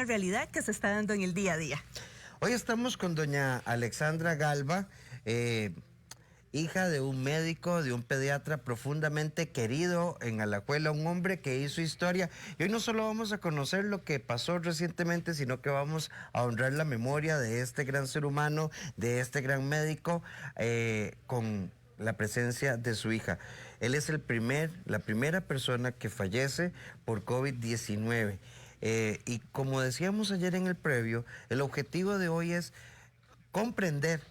realidad que se está dando en el día a día. Hoy estamos con doña Alexandra Galva, hija de un médico, de un pediatra profundamente querido en Alajuela, un hombre que hizo historia. Y hoy no solo vamos a conocer lo que pasó recientemente, sino que vamos a honrar la memoria de este gran ser humano, de este gran médico, con la presencia de su hija. Él es la primera persona que fallece por COVID-19. Y como decíamos ayer en el previo, el objetivo de hoy es comprender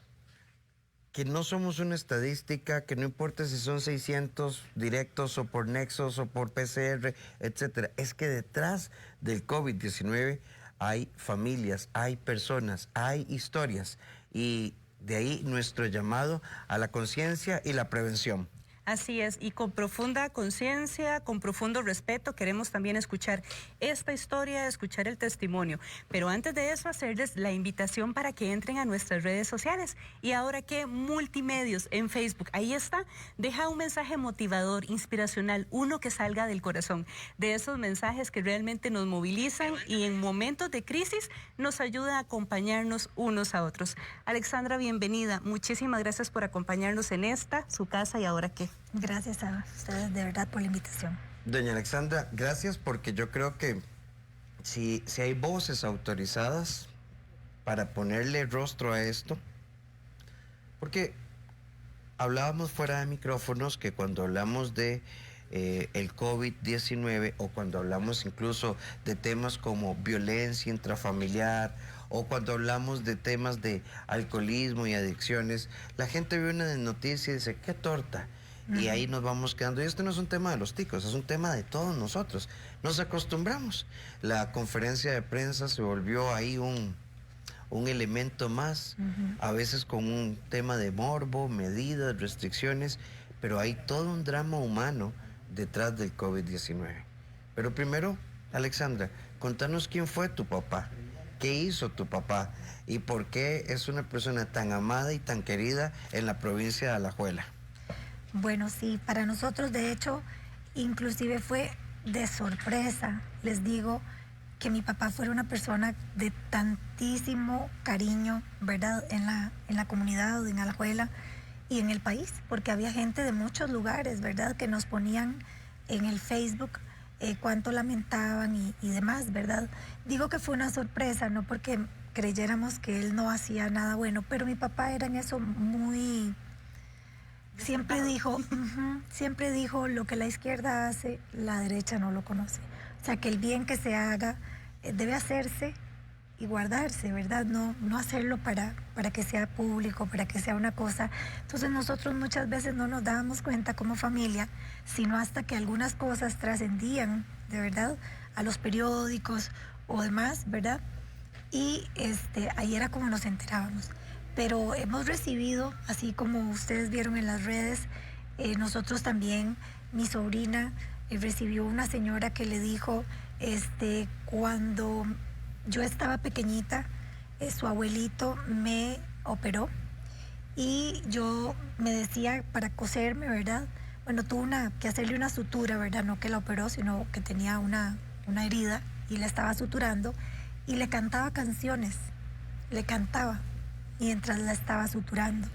que no somos una estadística, que no importa si son 600 directos o por nexos o por PCR, etcétera. Es que detrás del COVID-19 hay familias, hay personas, hay historias, y de ahí nuestro llamado a la conciencia y la prevención. Así es, y con profunda conciencia, con profundo respeto, queremos también escuchar esta historia, escuchar el testimonio. Pero antes de eso, hacerles la invitación para que entren a nuestras redes sociales. Y ahora que multimedios en Facebook, ahí está, deja un mensaje motivador, inspiracional, uno que salga del corazón, de esos mensajes que realmente nos movilizan y en momentos de crisis nos ayuda a acompañarnos unos a otros. Alexandra, bienvenida. Muchísimas gracias por acompañarnos en esta, su casa, y ahora qué. Gracias a ustedes de verdad por la invitación. Doña Alexandra, gracias, porque yo creo que si hay voces autorizadas para ponerle rostro a esto, porque hablábamos fuera de micrófonos que cuando hablamos de el COVID-19 o cuando hablamos incluso de temas como violencia intrafamiliar o cuando hablamos de temas de alcoholismo y adicciones, la gente ve una noticia y dice, ¡qué torta! Y ahí nos vamos quedando. Y esto no es un tema de los ticos, es un tema de todos nosotros. Nos acostumbramos. La conferencia de prensa se volvió ahí un elemento más, a veces con un tema de morbo, medidas, restricciones, pero hay todo un drama humano detrás del COVID-19. Pero primero, Alexandra, contanos quién fue tu papá, qué hizo tu papá y por qué es una persona tan amada y tan querida en la provincia de Alajuela. Bueno, sí, para nosotros de hecho, inclusive fue de sorpresa, les digo, que mi papá fuera una persona de tantísimo cariño, ¿verdad? En la comunidad, en Alajuela y en el país, porque había gente de muchos lugares, ¿verdad? Que nos ponían en el Facebook cuánto lamentaban y demás, ¿verdad? Digo que fue una sorpresa, no porque creyéramos que él no hacía nada bueno, pero mi papá era en eso muy... Siempre dijo, lo que la izquierda hace, la derecha no lo conoce. O sea, que el bien que se haga debe hacerse y guardarse, ¿verdad? No hacerlo para que sea público, para que sea una cosa. Entonces nosotros muchas veces no nos dábamos cuenta como familia, sino hasta que algunas cosas trascendían, de verdad, a los periódicos o demás, ¿verdad? Y ahí era como nos enterábamos. Pero hemos recibido, así como ustedes vieron en las redes, nosotros también, mi sobrina recibió una señora que le dijo, cuando yo estaba pequeñita, su abuelito me operó y yo me decía para coserme, ¿verdad? Bueno, tuvo que hacerle una sutura, ¿verdad? No que la operó, sino que tenía una herida y la estaba suturando y le cantaba canciones, le cantaba mientras la estaba suturando.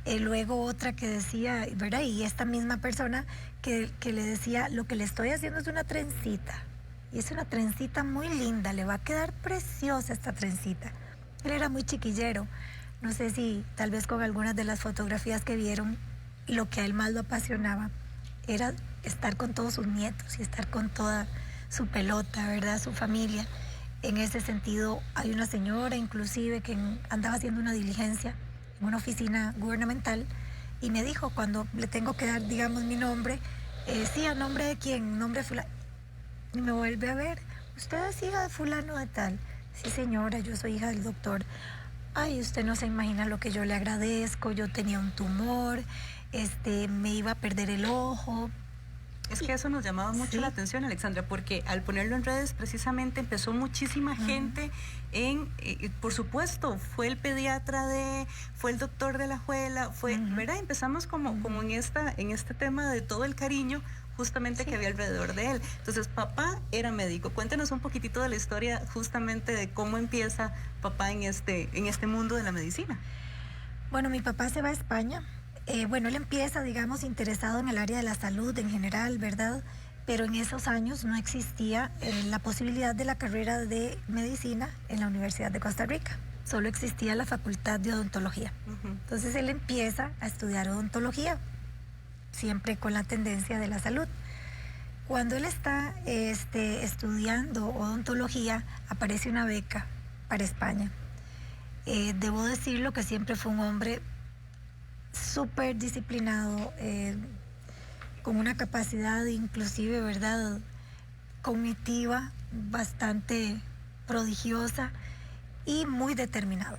Luego otra que decía, ¿verdad? Y esta misma persona que le decía, lo que le estoy haciendo es una trencita. Y es una trencita muy linda, le va a quedar preciosa esta trencita. Él era muy chiquillero. No sé si tal vez con algunas de las fotografías que vieron, lo que a él más lo apasionaba era estar con todos sus nietos y estar con toda su pelota, ¿verdad? Su familia. En ese sentido, hay una señora inclusive que andaba haciendo una diligencia en una oficina gubernamental y me dijo, cuando le tengo que dar, digamos, mi nombre, sí, ¿a nombre de quién? Nombre de fulano. Y me vuelve a ver, ¿usted es hija de fulano de tal? Sí, señora, yo soy hija del doctor. Ay, usted no se imagina lo que yo le agradezco, yo tenía un tumor, me iba a perder el ojo. Es que eso nos llamaba mucho la atención, Alexandra, porque al ponerlo en redes precisamente empezó muchísima gente por supuesto, fue el pediatra fue el doctor de Alajuela, fue, ¿verdad? Empezamos como en este tema de todo el cariño, justamente que había alrededor de él. Entonces, papá era médico. Cuéntenos un poquitito de la historia justamente de cómo empieza papá en este mundo de la medicina. Bueno, mi papá se va a España. Bueno, él empieza, digamos, interesado en el área de la salud en general, ¿verdad? Pero en esos años no existía la posibilidad de la carrera de medicina en la Universidad de Costa Rica. Solo existía la facultad de odontología. Entonces él empieza a estudiar odontología, siempre con la tendencia de la salud. Cuando él está estudiando odontología, aparece una beca para España. Debo decirlo que siempre fue un hombre súper disciplinado, con una capacidad inclusive, ¿verdad?, cognitiva bastante prodigiosa y muy determinado,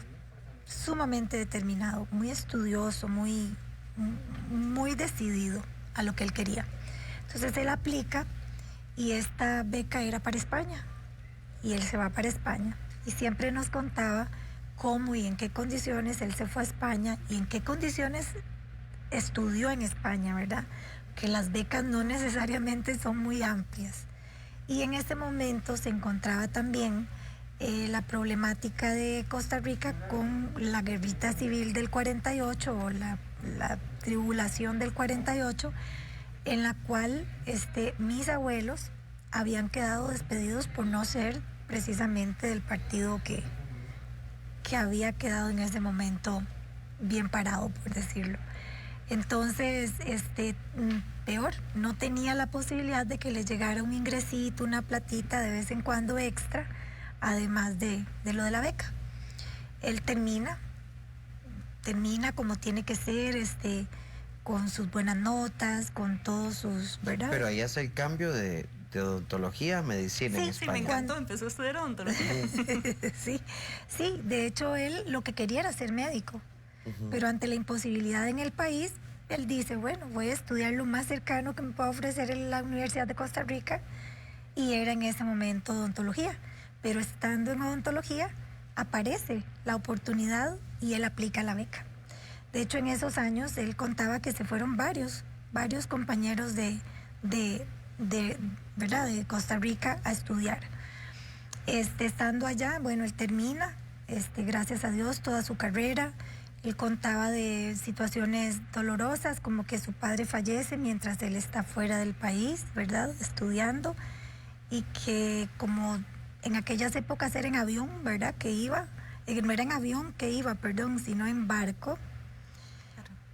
sumamente determinado, muy estudioso, muy decidido a lo que él quería. Entonces él aplica y esta beca era para España y él se va para España y siempre nos contaba cómo y en qué condiciones él se fue a España y en qué condiciones estudió en España, ¿verdad? Que las becas no necesariamente son muy amplias. Y en ese momento se encontraba también la problemática de Costa Rica con la guerrita civil del 48 o la tribulación del 48, en la cual mis abuelos habían quedado despedidos por no ser precisamente del partido que había quedado en ese momento bien parado, por decirlo. Entonces, peor, no tenía la posibilidad de que le llegara un ingresito, una platita de vez en cuando extra, además de lo de la beca. Él termina como tiene que ser, con sus buenas notas, con todos sus, ¿verdad? Pero ahí hace el cambio de odontología a medicina en España. Sí, me encantó, empezó a estudiar odontología. Sí, de hecho él lo que quería era ser médico, pero ante la imposibilidad en el país, él dice, bueno, voy a estudiar lo más cercano que me pueda ofrecer en la Universidad de Costa Rica, y era en ese momento odontología. Pero estando en odontología, aparece la oportunidad y él aplica la beca. De hecho, en esos años él contaba que se fueron varios compañeros ¿verdad?, de Costa Rica a estudiar. Estando allá, bueno, él termina, gracias a Dios, toda su carrera. Él contaba de situaciones dolorosas, como que su padre fallece mientras él está fuera del país, ¿verdad?, estudiando, y que como en aquellas épocas era en avión, ¿verdad?, que iba, no era en avión que iba, perdón, sino en barco.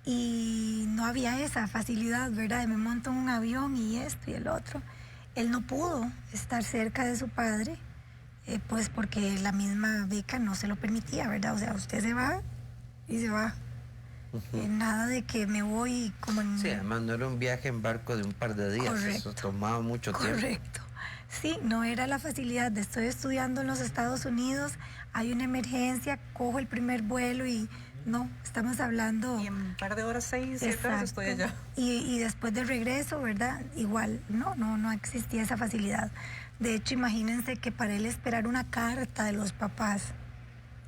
Y no había esa facilidad, ¿verdad?, de me monto en un avión y esto y el otro. Él no pudo estar cerca de su padre, pues porque la misma beca no se lo permitía, ¿verdad? O sea, usted se va y se va. Nada de que me voy como en... Sí, además no era un viaje en barco de un par de días. Correcto. Eso tomaba mucho tiempo. Correcto. Sí, no era la facilidad de estoy estudiando en los Estados Unidos, hay una emergencia, cojo el primer vuelo y... No, estamos hablando... Y en un par de horas, 6, 7 horas estoy allá. Y después del regreso, ¿verdad? Igual, no existía esa facilidad. De hecho, imagínense que para él esperar una carta de los papás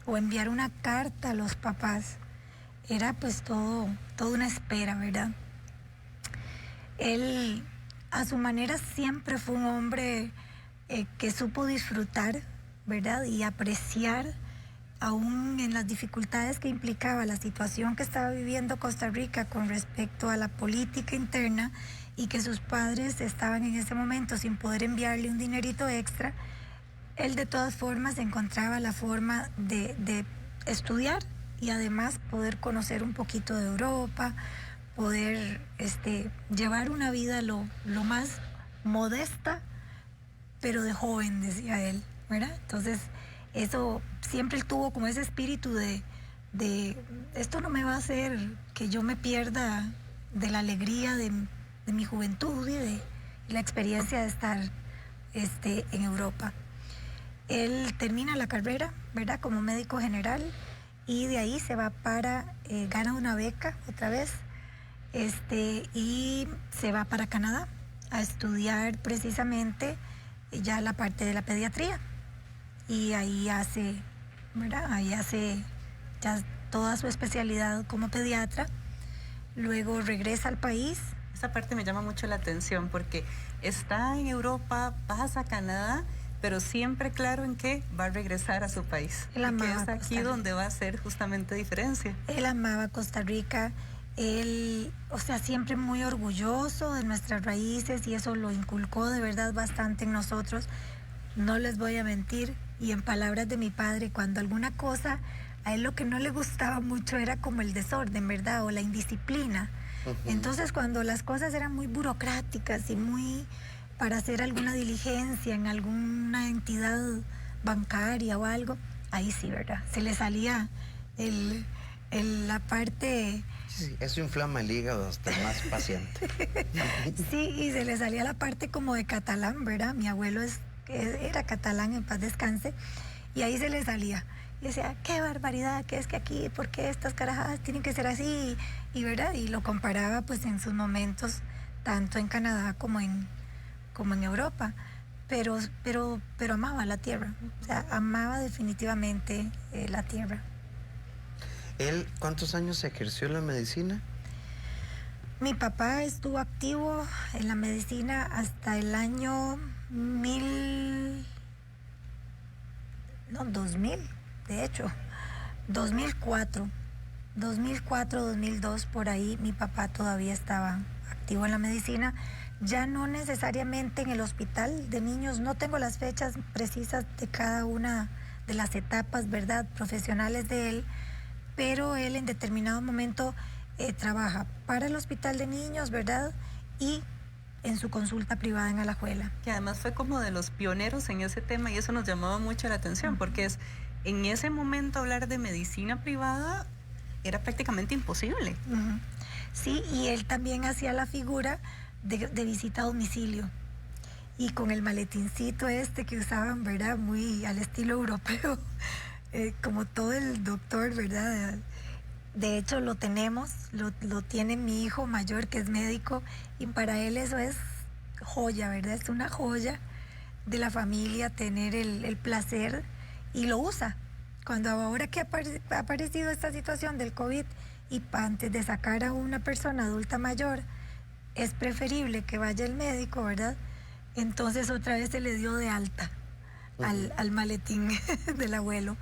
o enviar una carta a los papás era pues toda una espera, ¿verdad? Él, a su manera, siempre fue un hombre que supo disfrutar, ¿verdad? Y apreciar, aún en las dificultades que implicaba la situación que estaba viviendo Costa Rica con respecto a la política interna, y que sus padres estaban en ese momento sin poder enviarle un dinerito extra, él de todas formas encontraba la forma de estudiar y además poder conocer un poquito de Europa, poder llevar una vida lo más modesta, pero de joven, decía él, ¿verdad? Entonces, eso siempre él tuvo como ese espíritu de esto no me va a hacer que yo me pierda de la alegría de mi juventud y de la experiencia de estar en Europa. Él termina la carrera, ¿verdad?, como médico general, y de ahí se va gana una beca otra vez, y se va para Canadá a estudiar precisamente ya la parte de la pediatría. Y ahí hace, ¿verdad?, ya toda su especialidad como pediatra. Luego regresa al país, Esa parte me llama mucho la atención porque está en Europa, pasa a Canadá, pero siempre claro en que va a regresar a su país. Él amaba que es aquí donde va a hacer justamente diferencia. Él amaba Costa Rica. Él, o sea, siempre muy orgulloso de nuestras raíces y eso lo inculcó de verdad bastante en nosotros. No les voy a mentir, y en palabras de mi padre, cuando alguna cosa, a él lo que no le gustaba mucho era como el desorden, ¿verdad? O la indisciplina. Entonces, cuando las cosas eran muy burocráticas y muy para hacer alguna diligencia en alguna entidad bancaria o algo, ahí sí, ¿verdad? Se le salía la parte... Sí, eso inflama el hígado hasta el más paciente. Sí, y se le salía la parte como de catalán, ¿verdad? Mi abuelo era catalán, en paz descanse, y ahí se le salía. Y decía, qué barbaridad, que es que aquí, ¿por qué estas carajadas tienen que ser así? Y ¿verdad? Y lo comparaba pues en sus momentos, tanto en Canadá como en Europa. Pero amaba la tierra, o sea, amaba definitivamente la tierra. ¿Él cuántos años ejerció la medicina? Mi papá estuvo activo en la medicina hasta el año 2000, de hecho, 2004, 2002, por ahí mi papá todavía estaba activo en la medicina, ya no necesariamente en el hospital de niños, no tengo las fechas precisas de cada una de las etapas, ¿verdad?, profesionales de él, pero él en determinado momento trabaja para el hospital de niños, ¿verdad?, y en su consulta privada en Alajuela. Que además fue como de los pioneros en ese tema y eso nos llamaba mucho la atención, porque en ese momento hablar de medicina privada era prácticamente imposible. Sí, y él también hacía la figura de visita a domicilio. Y con el maletincito que usaban, ¿verdad?, muy al estilo europeo, como todo el doctor, ¿verdad? De hecho, lo tenemos, lo tiene mi hijo mayor, que es médico, y para él eso es joya, ¿verdad? Es una joya de la familia tener el placer, y lo usa. Cuando ahora que ha aparecido esta situación del COVID, y antes de sacar a una persona adulta mayor, es preferible que vaya el médico, ¿verdad? Entonces otra vez se le dio de alta al maletín del abuelo.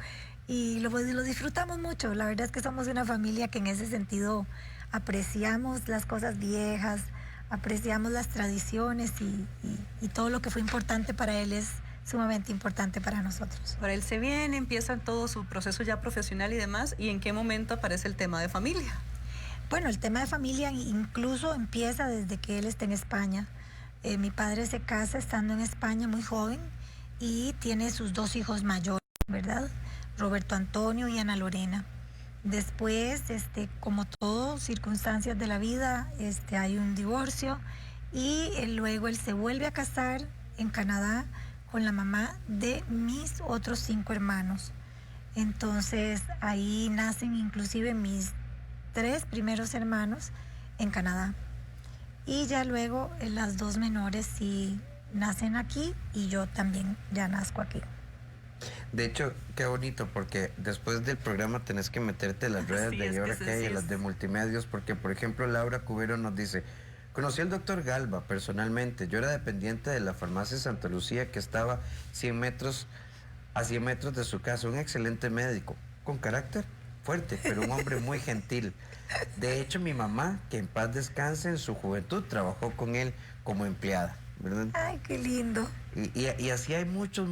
Y lo disfrutamos mucho. La verdad es que somos una familia que en ese sentido apreciamos las cosas viejas, apreciamos las tradiciones y todo lo que fue importante para él es sumamente importante para nosotros. Para él se viene, empieza todo su proceso ya profesional y demás, ¿y en qué momento aparece el tema de familia? Bueno, el tema de familia incluso empieza desde que él está en España. Mi padre se casa estando en España muy joven y tiene sus 2 hijos mayores, ¿verdad? Roberto Antonio y Ana Lorena. Después, como todo, circunstancias de la vida, hay un divorcio y luego él se vuelve a casar en Canadá con la mamá de mis otros 5 hermanos. Entonces ahí nacen inclusive mis 3 primeros hermanos en Canadá. Y ya luego las 2 menores sí nacen aquí y yo también ya nazco aquí. De hecho, qué bonito, porque después del programa tenés que meterte en las redes de Y Ahora Qué Hay, en las de multimedios, porque por ejemplo Laura Cubero nos dice: conocí al doctor Galba personalmente, yo era dependiente de la farmacia Santa Lucía que estaba a 100 metros de su casa, un excelente médico, con carácter fuerte, pero un hombre muy gentil. De hecho, mi mamá, que en paz descanse, en su juventud trabajó con él como empleada, ¿verdad? Ay, qué lindo. Y así hay muchos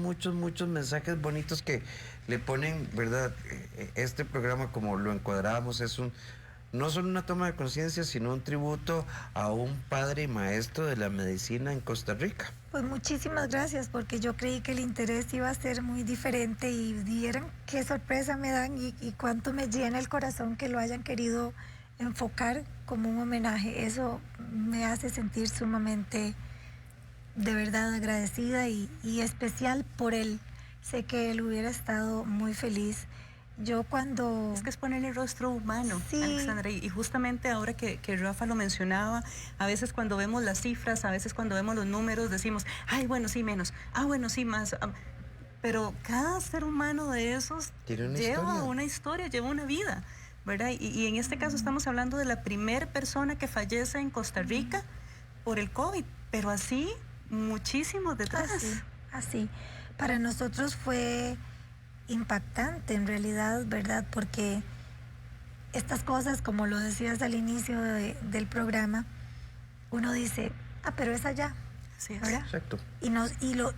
mensajes bonitos que le ponen, ¿verdad? Este programa, como lo encuadrábamos, es no solo una toma de conciencia, sino un tributo a un padre y maestro de la medicina en Costa Rica. Pues muchísimas gracias, porque yo creí que el interés iba a ser muy diferente y vieran qué sorpresa me dan y cuánto me llena el corazón que lo hayan querido enfocar como un homenaje. Eso me hace sentir sumamente, de verdad, agradecida y especial por él. Sé que él hubiera estado muy feliz. Yo cuando... Es que es ponerle rostro humano, sí. Alexandra, y justamente ahora que Rafa lo mencionaba, a veces cuando vemos las cifras, a veces cuando vemos los números decimos, ay, bueno, sí, menos, bueno, sí, más, pero cada ser humano de esos lleva una historia, lleva una vida. ¿verdad? Y en este caso estamos hablando de la primera persona que fallece en Costa Rica por el COVID, pero así muchísimos detrás. Así. Para nosotros fue impactante en realidad, ¿verdad? Porque estas cosas, como lo decías al inicio del programa, uno dice, pero es allá, ¿verdad? Exacto.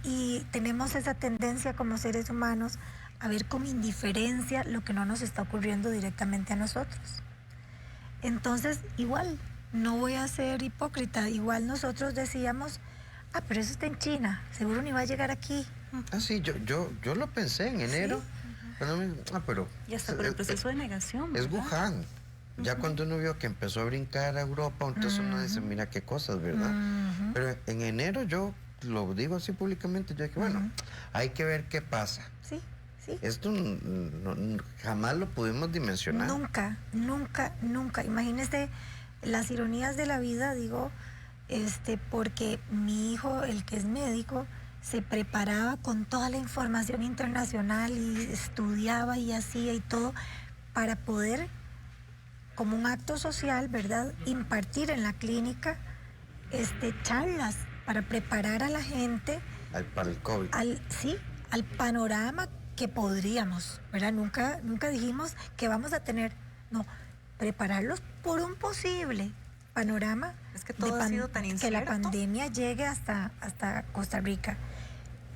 Y tenemos esa tendencia como seres humanos a ver con indiferencia lo que no nos está ocurriendo directamente a nosotros. Entonces, igual, no voy a ser hipócrita, igual nosotros decíamos, pero eso está en China, seguro ni va a llegar aquí. Sí, yo lo pensé en enero. Pero y hasta por el proceso de negación, es ¿verdad? Wuhan. Ya cuando uno vio que empezó a brincar a Europa, entonces uno dice, mira qué cosas, ¿verdad? Pero en enero yo lo digo así públicamente, yo dije, bueno, hay que ver qué pasa. Sí. Esto jamás lo pudimos dimensionar. Nunca. Imagínese las ironías de la vida, digo, porque mi hijo, el que es médico, se preparaba con toda la información internacional y estudiaba y hacía y todo para poder, como un acto social, ¿verdad?, impartir en la clínica charlas para preparar a la gente para el COVID. al panorama que podríamos, ¿verdad? Nunca dijimos que vamos a tener, no, prepararlos por un posible panorama. Es que todo ha sido tan incierto. Que la pandemia llegue hasta Costa Rica.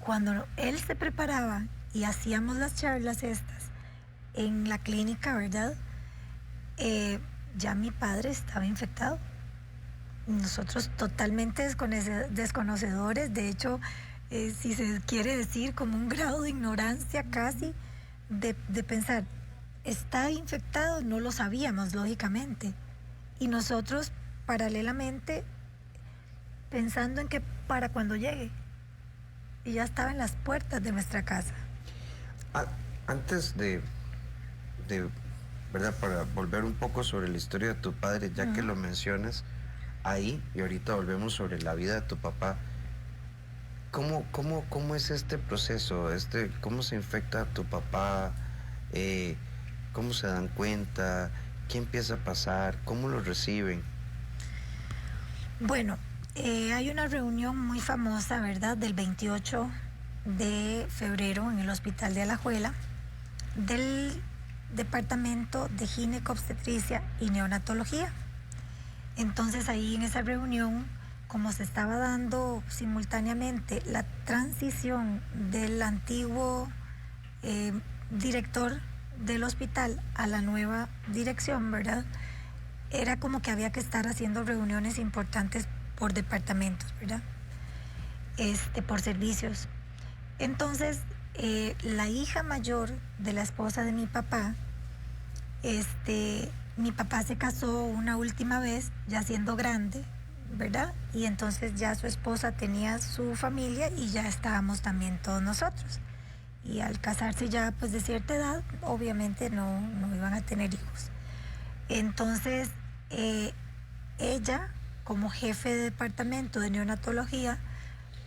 Cuando él se preparaba y hacíamos las charlas estas en la clínica, ¿verdad? Ya mi padre estaba infectado. Nosotros totalmente desconocedores, de hecho, si se quiere decir, como un grado de ignorancia casi, de pensar, está infectado, no lo sabíamos, lógicamente. Y nosotros, paralelamente, pensando en que para cuando llegue, y ya estaba en las puertas de nuestra casa. Antes de ¿verdad? Para volver un poco sobre la historia de tu padre, ya que lo mencionas ahí, y ahorita volvemos sobre la vida de tu papá. ¿Cómo es este proceso? ¿Cómo se infecta a tu papá? ¿Cómo se dan cuenta? ¿Qué empieza a pasar? ¿Cómo lo reciben? Bueno, hay una reunión muy famosa, ¿verdad?, del 28 de febrero en el Hospital de Alajuela, del Departamento de Ginecobstetricia y Neonatología. Entonces ahí en esa reunión, como se estaba dando simultáneamente la transición del antiguo director del hospital a la nueva dirección, ¿verdad?, era como que había que estar haciendo reuniones importantes por departamentos, ¿verdad?, por servicios. Entonces, la hija mayor de la esposa de mi papá se casó una última vez, ya siendo grande, ¿verdad? Y entonces ya su esposa tenía su familia y ya estábamos también todos nosotros. Y al casarse ya pues de cierta edad, obviamente no iban a tener hijos. Entonces, ella, como jefe de departamento de neonatología,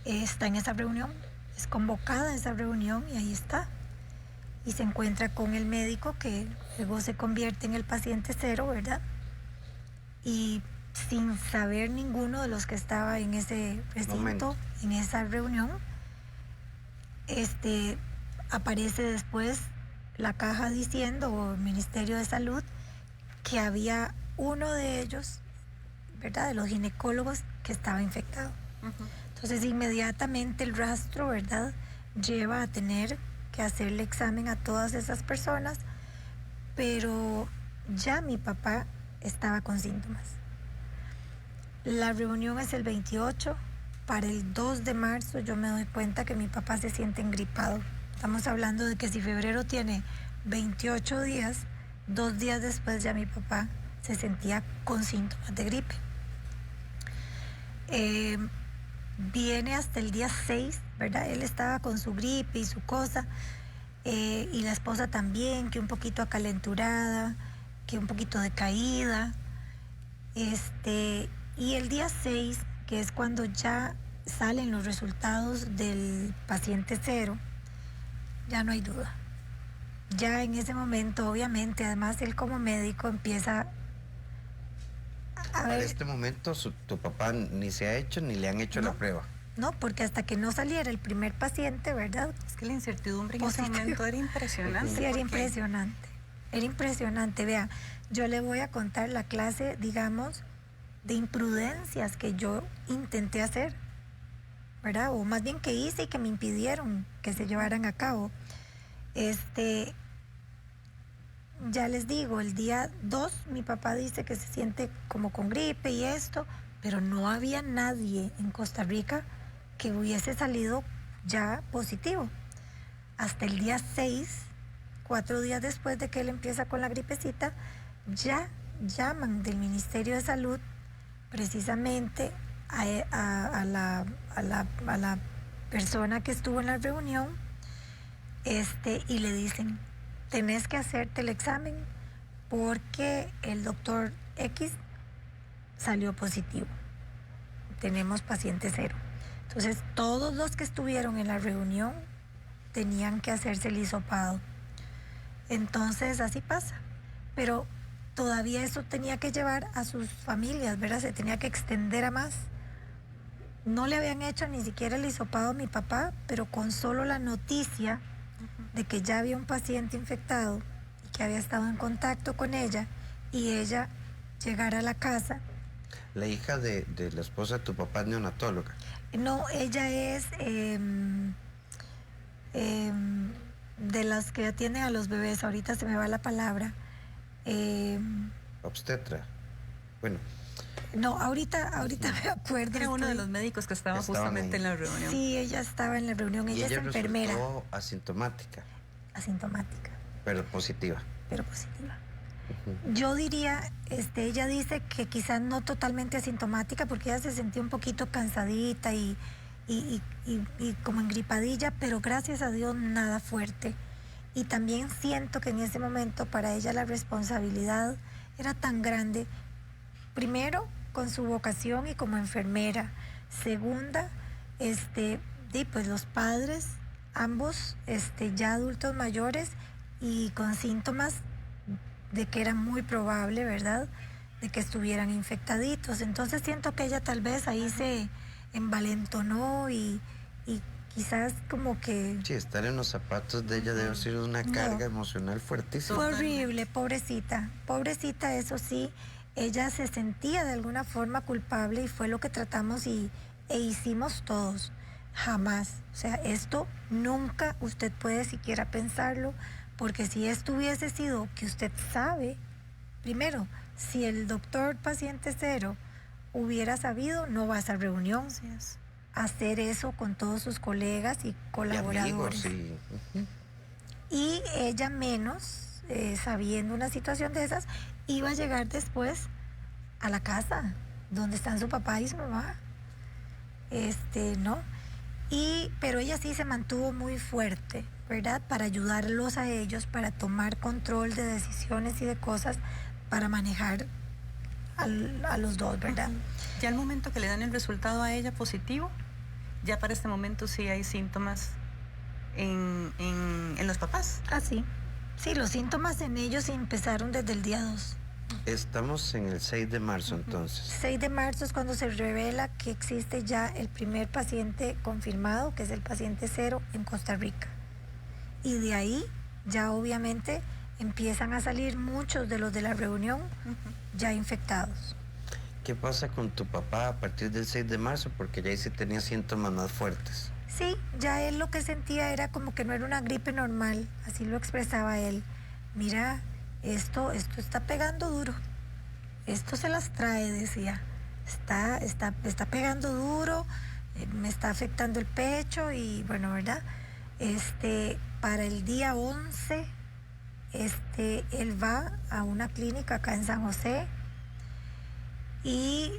está en esa reunión, es convocada a esa reunión y ahí está. Y se encuentra con el médico que luego se convierte en el paciente cero, ¿verdad? Y sin saber ninguno de los que estaba en ese recinto, en esa reunión, aparece después la caja diciendo, o el Ministerio de Salud, que había uno de ellos, ¿verdad?, de los ginecólogos, que estaba infectado. Entonces inmediatamente el rastro, ¿verdad?, lleva a tener que hacerle examen a todas esas personas, pero ya mi papá estaba con síntomas. La reunión es el 28, para el 2 de marzo yo me doy cuenta que mi papá se siente engripado. Estamos hablando de que si febrero tiene 28 días, 2 días después ya mi papá se sentía con síntomas de gripe. Viene hasta el día 6, ¿verdad? Él estaba con su gripe y su cosa, y la esposa también, que un poquito acalenturada, que un poquito decaída. Y el día 6, que es cuando ya salen los resultados del paciente cero, ya no hay duda. ya en ese momento, obviamente, además él como médico empieza a En ver, este momento tu papá ni se ha hecho ni le han hecho la No. prueba. no, porque hasta que no saliera el primer paciente, ¿verdad? Es que la incertidumbre en ese Positivo. momento era impresionante. Sí, era porque impresionante. Era impresionante. Vea, yo le voy a contar la clase, digamos, de imprudencias que yo intenté hacer, ¿verdad? O más bien que hice y que me impidieron que se llevaran a cabo. Ya les digo, el día 2 mi papá dice que se siente como con gripe y esto, pero no había nadie en Costa Rica que hubiese salido ya positivo. Hasta el día 6, 4 días después de que él empieza con la gripecita, ya llaman del Ministerio de Salud precisamente a la persona que estuvo en la reunión, y le dicen, tenés que hacerte el examen porque el doctor X salió positivo. Tenemos paciente cero. Entonces, todos los que estuvieron en la reunión tenían que hacerse el hisopado. Entonces, así pasa. Pero todavía eso tenía que llevar a sus familias, ¿verdad? Se tenía que extender a más. No le habían hecho ni siquiera el hisopado a mi papá, pero con solo la noticia de que ya había un paciente infectado y que había estado en contacto con ella y ella llegara a la casa. La hija de la esposa de tu papá es neonatóloga. No, ella es de las que atienden a los bebés, ahorita se me va la palabra. Obstetra. Bueno, No, ahorita me acuerdo. Era uno de estoy- los médicos que estaba Estaban justamente ahí. en la reunión. Sí, ella estaba en la reunión, y ella es ella enfermera, resultó asintomática, asintomática, pero positiva. pero positiva. Yo diría, ella dice que quizás no totalmente asintomática porque ella se sentía un poquito cansadita y como engripadilla, pero gracias a Dios nada fuerte. Y también siento que en ese momento para ella la responsabilidad era tan grande, primero con su vocación y como enfermera, segunda, pues los padres, ambos ya adultos mayores y con síntomas de que era muy probable, ¿verdad?, de que estuvieran infectaditos. Entonces siento que ella tal vez ahí se envalentonó y quizás como que... Sí, estar en los zapatos de ella debe haber sido una No. carga emocional fuertísima. Fue horrible, pobrecita. Pobrecita, eso sí, ella se sentía de alguna forma culpable y fue lo que tratamos e hicimos todos. Jamás. O sea, esto nunca usted puede siquiera pensarlo, porque si esto hubiese sido que usted sabe, primero, si el doctor paciente cero hubiera sabido, no va a esa reunión. Así es. Hacer eso con todos sus colegas y Y colaboradores. amigos, y Y ella menos, sabiendo una situación de esas, iba a llegar después a la casa donde están su papá y su mamá. ¿No? Pero ella sí se mantuvo muy fuerte, ¿verdad? Para ayudarlos a ellos, para tomar control de decisiones y de cosas, para manejar a los dos, ¿verdad? Ya al momento que le dan el resultado a ella positivo, ya para este momento sí hay síntomas en los papás. Ah, sí. Sí, los síntomas en ellos empezaron desde el día 2. estamos en el 6 de marzo entonces. 6 de marzo es cuando se revela que existe ya el primer paciente confirmado, que es el paciente cero en Costa Rica. Y de ahí ya obviamente empiezan a salir muchos de los de la reunión ya infectados. ¿Qué pasa con tu papá a partir del 6 de marzo? Porque ya ahí sí tenía síntomas más fuertes. Sí, ya él lo que sentía era como que no era una gripe normal, así lo expresaba él. Mira, esto está pegando duro, esto se las trae, decía. Está pegando duro, me está afectando el pecho y bueno, ¿verdad? Para el día 11, él va a una clínica acá en San José y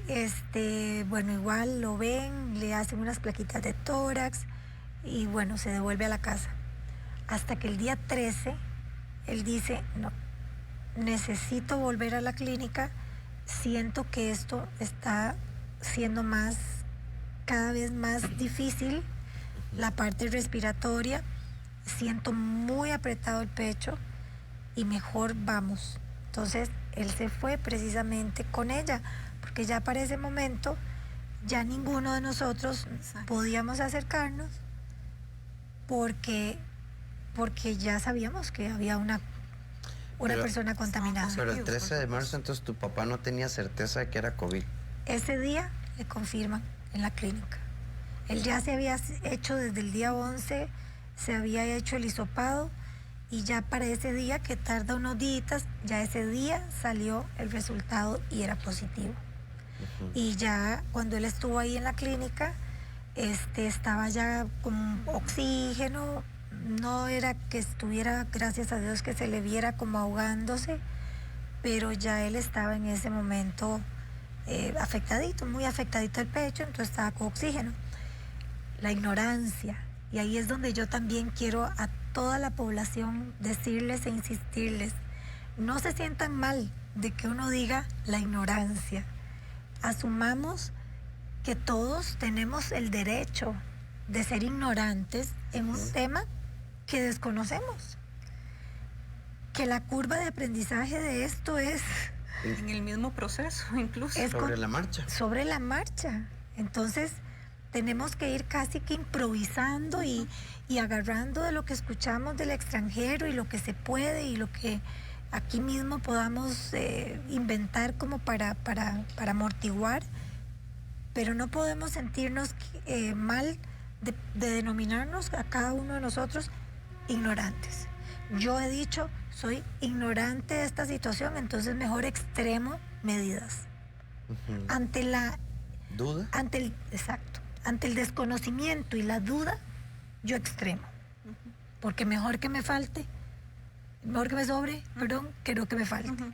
bueno, igual lo ven, le hacen unas plaquitas de tórax y bueno, se devuelve a la casa. Hasta que el día 13, él dice, no, necesito volver a la clínica, siento que esto está siendo cada vez más difícil, la parte respiratoria, siento muy apretado el pecho y mejor vamos. Entonces él se fue precisamente con ella, porque ya para ese momento ya ninguno de nosotros podíamos acercarnos porque ya sabíamos que había una persona contaminada. Pero el 13 de marzo entonces tu papá no tenía certeza de que era COVID. Ese día le confirman en la clínica. Él ya se había hecho desde el día 11, se había hecho el hisopado y ya para ese día, que tarda unos días, ya ese día salió el resultado y era positivo. Y ya cuando él estuvo ahí en la clínica, estaba ya con oxígeno, no era que estuviera, gracias a Dios, que se le viera como ahogándose, pero ya él estaba en ese momento afectadito, muy afectadito el pecho, entonces estaba con oxígeno. La ignorancia, y ahí es donde yo también quiero a toda la población decirles e insistirles, no se sientan mal de que uno diga la ignorancia. Asumamos que todos tenemos el derecho de ser ignorantes en un tema que desconocemos. Que la curva de aprendizaje de esto es... En el mismo proceso, incluso. Sobre la marcha. Sobre la marcha. Entonces, tenemos que ir casi que improvisando y agarrando de lo que escuchamos del extranjero y lo que se puede y lo que aquí mismo podamos inventar como para amortiguar, pero no podemos sentirnos mal de denominarnos a cada uno de nosotros ignorantes. Yo he dicho, soy ignorante de esta situación, entonces mejor extremo medidas. Ante la ¿Duda? Exacto. Ante el desconocimiento y la duda, yo extremo. Porque mejor que me falte, mejor que me sobre, perdón, que no que me falte.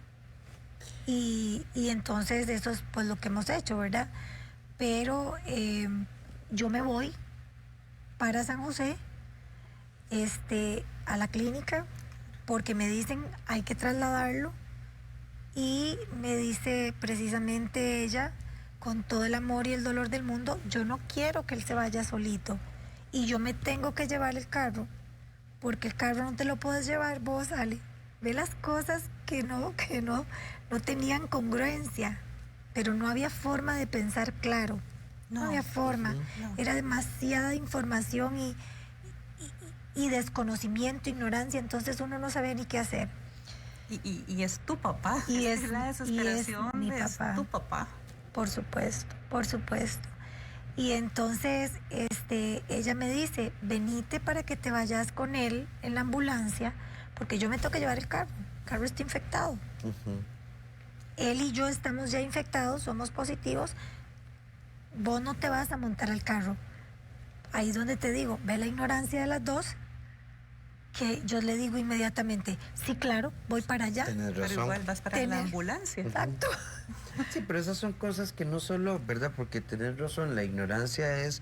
Y entonces eso es pues lo que hemos hecho, ¿verdad? Pero yo me voy para San José, a la clínica, porque me dicen hay que trasladarlo, y me dice precisamente ella, con todo el amor y el dolor del mundo, yo no quiero que él se vaya solito y yo me tengo que llevar el carro, porque el carro no te lo puedes llevar vos, Ale. Ve las cosas que no tenían congruencia, pero no había forma de pensar claro, no había forma, era demasiada información y desconocimiento, ignorancia, entonces uno no sabía ni qué hacer. Y es tu papá, y es la desesperación mi de papá. Es tu papá. Por supuesto, por supuesto. Y entonces ella me dice, venite para que te vayas con él en la ambulancia, porque yo me tengo que llevar el carro está infectado. Él y yo estamos ya infectados, somos positivos, vos no te vas a montar al carro. Ahí es donde te digo, ve la ignorancia de las dos, que yo le digo inmediatamente, sí, claro, voy para allá. Tenés razón. Pero igual vas para la ambulancia. Exacto. Sí, pero esas son cosas que no solo, ¿verdad? Porque tenés razón, la ignorancia es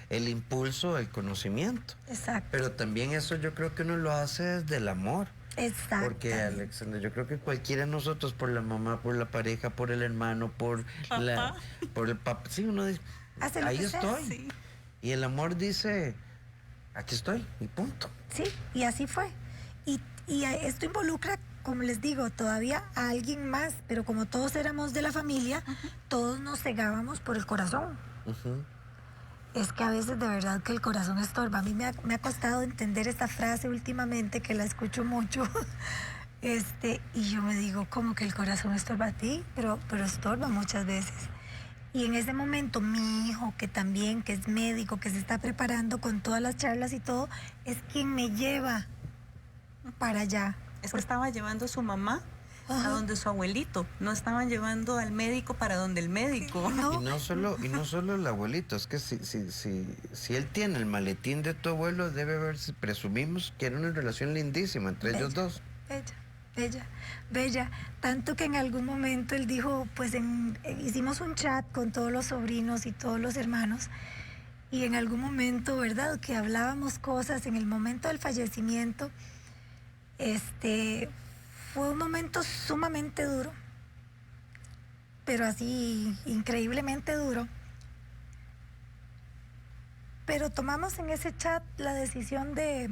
el impulso, el conocimiento. Exacto. Pero también eso yo creo que uno lo hace desde el amor. Exacto. Porque, Alexandra, yo creo que cualquiera de nosotros, por la mamá, por la pareja, por el hermano, por el papá, sí, uno dice, ahí estoy. Sí. Y el amor dice, aquí estoy, y punto. Sí, y así fue. Y esto involucra, como les digo, todavía a alguien más, pero como todos éramos de la familia, todos nos cegábamos por el corazón. Es que a veces de verdad que el corazón estorba. A mí me ha costado entender esta frase últimamente, que la escucho mucho. Y yo me digo, ¿cómo que el corazón estorba a ti? Pero estorba muchas veces. Y en ese momento mi hijo, que es médico, que se está preparando con todas las charlas y todo, es quien me lleva para allá. Es que estaba llevando a su mamá a donde su abuelito, no estaban llevando al médico para donde el médico. No. Y no solo el abuelito, es que si él tiene el maletín de tu abuelo, debe haber, presumimos que era una relación lindísima entre ellos dos. Bella, tanto que en algún momento él dijo, pues hicimos un chat con todos los sobrinos y todos los hermanos, y en algún momento, ¿verdad?, que hablábamos cosas en el momento del fallecimiento. Fue un momento sumamente duro, pero así increíblemente duro, Pero tomamos en ese chat la decisión de,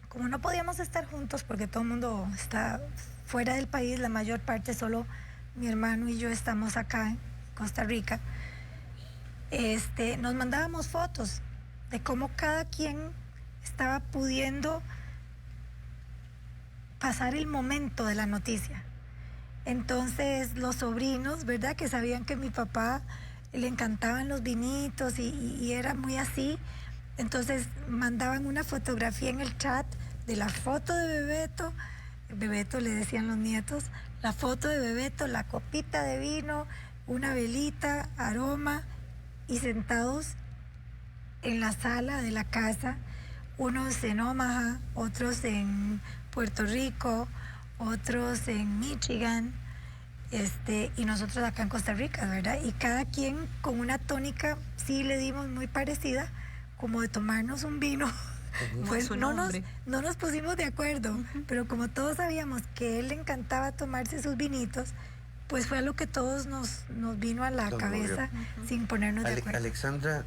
como no podíamos estar juntos porque todo el mundo está fuera del país, la mayor parte, solo mi hermano y yo estamos acá en Costa Rica, nos mandábamos fotos de cómo cada quien estaba pudiendo pasar el momento de la noticia. Entonces los sobrinos, ¿verdad? Que sabían que mi papá le encantaban los vinitos y era muy así. Entonces mandaban una fotografía en el chat de la foto de Bebeto, Bebeto le decían los nietos, la foto de Bebeto, la copita de vino, una velita, aroma, y sentados en la sala de la casa, unos en Omaha, otros en Puerto Rico, otros en Michigan, y nosotros acá en Costa Rica, ¿verdad? Y cada quien con una tónica, sí le dimos muy parecida, como de tomarnos un vino. Pues no nos pusimos de acuerdo, pero como todos sabíamos que él le encantaba tomarse sus vinitos, pues fue lo que todos nos vino a la cabeza sin ponernos de acuerdo. Alexandra,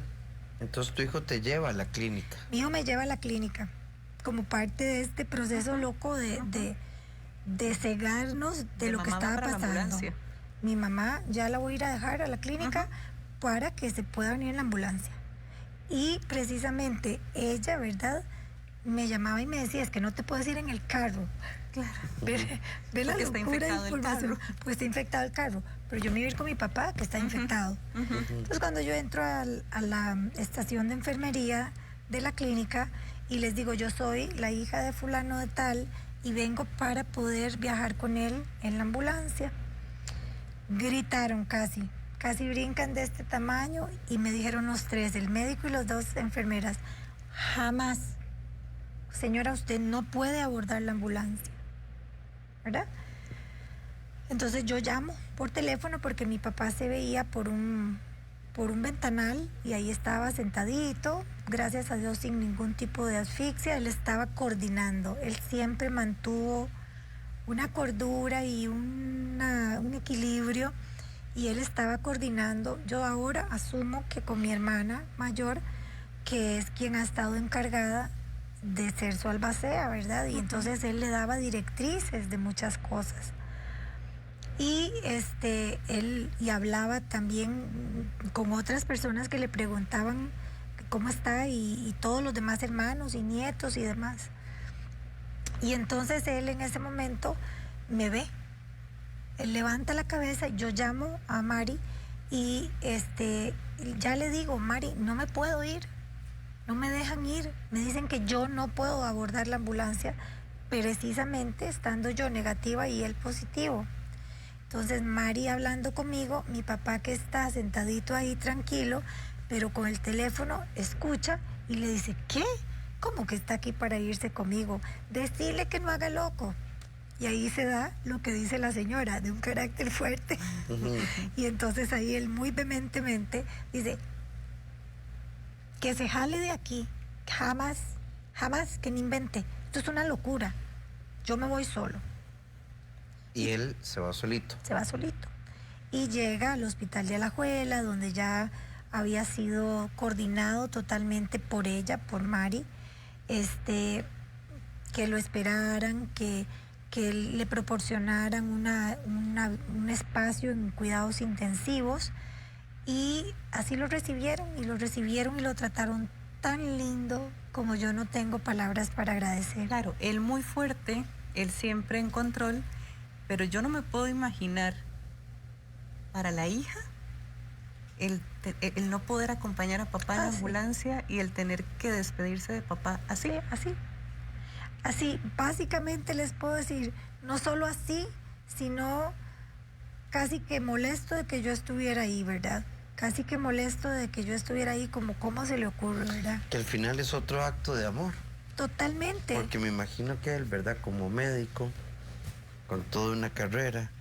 entonces tu hijo te lleva a la clínica. Mi hijo me lleva a la clínica como parte de este proceso loco de cegarnos de lo que estaba pasando. Mi mamá ya la voy a ir a dejar a la clínica para que se pueda venir en la ambulancia. Y precisamente ella, ¿verdad?, me llamaba y me decía, es que no te puedes ir en el carro. Claro. Ve la locura de información. Pues está infectado el carro. Pero yo me iba a ir con mi papá, que está infectado. Entonces cuando yo entro a la estación de enfermería de la clínica y les digo, yo soy la hija de fulano de tal y vengo para poder viajar con él en la ambulancia. Gritaron casi brincan de este tamaño y me dijeron los tres, el médico y las dos enfermeras, jamás, señora, usted no puede abordar la ambulancia, ¿verdad? Entonces yo llamo por teléfono porque mi papá se veía por un ventanal y ahí estaba sentadito, gracias a Dios sin ningún tipo de asfixia, él estaba coordinando, él siempre mantuvo una cordura y un equilibrio, y él estaba coordinando. Yo ahora asumo que con mi hermana mayor, que es quien ha estado encargada de ser su albacea, ¿verdad? Y entonces él le daba directrices de muchas cosas. Y él hablaba también con otras personas que le preguntaban cómo está y todos los demás hermanos y nietos y demás. Y entonces él en ese momento me ve. Él levanta la cabeza, yo llamo a Mari y ya le digo, Mari, no me puedo ir, no me dejan ir, me dicen que yo no puedo abordar la ambulancia, precisamente estando yo negativa y él positivo. Entonces Mari hablando conmigo, mi papá que está sentadito ahí tranquilo, pero con el teléfono escucha y le dice, ¿qué? ¿Cómo que está aquí para irse conmigo? Decirle que no haga loco. Y ahí se da lo que dice la señora, de un carácter fuerte. Y entonces ahí él muy vehementemente dice, que se jale de aquí, jamás, que ni invente. Esto es una locura. Yo me voy solo. Y él se va solito. Se va solito. Y llega al hospital de Alajuela, donde ya había sido coordinado totalmente por ella, por Mari, que lo esperaran, que le proporcionaran un espacio en cuidados intensivos, y así lo recibieron y lo trataron tan lindo como yo no tengo palabras para agradecer. Claro, él muy fuerte, él siempre en control, pero yo no me puedo imaginar para la hija el no poder acompañar a papá en la ambulancia y el tener que despedirse de papá así. Sí, así, básicamente les puedo decir, no solo así, sino casi que molesto de que yo estuviera ahí, ¿verdad? Casi que molesto de que yo estuviera ahí, como cómo se le ocurre, ¿verdad? Que al final es otro acto de amor. Totalmente. Porque me imagino que él, ¿verdad? Como médico, con toda una carrera,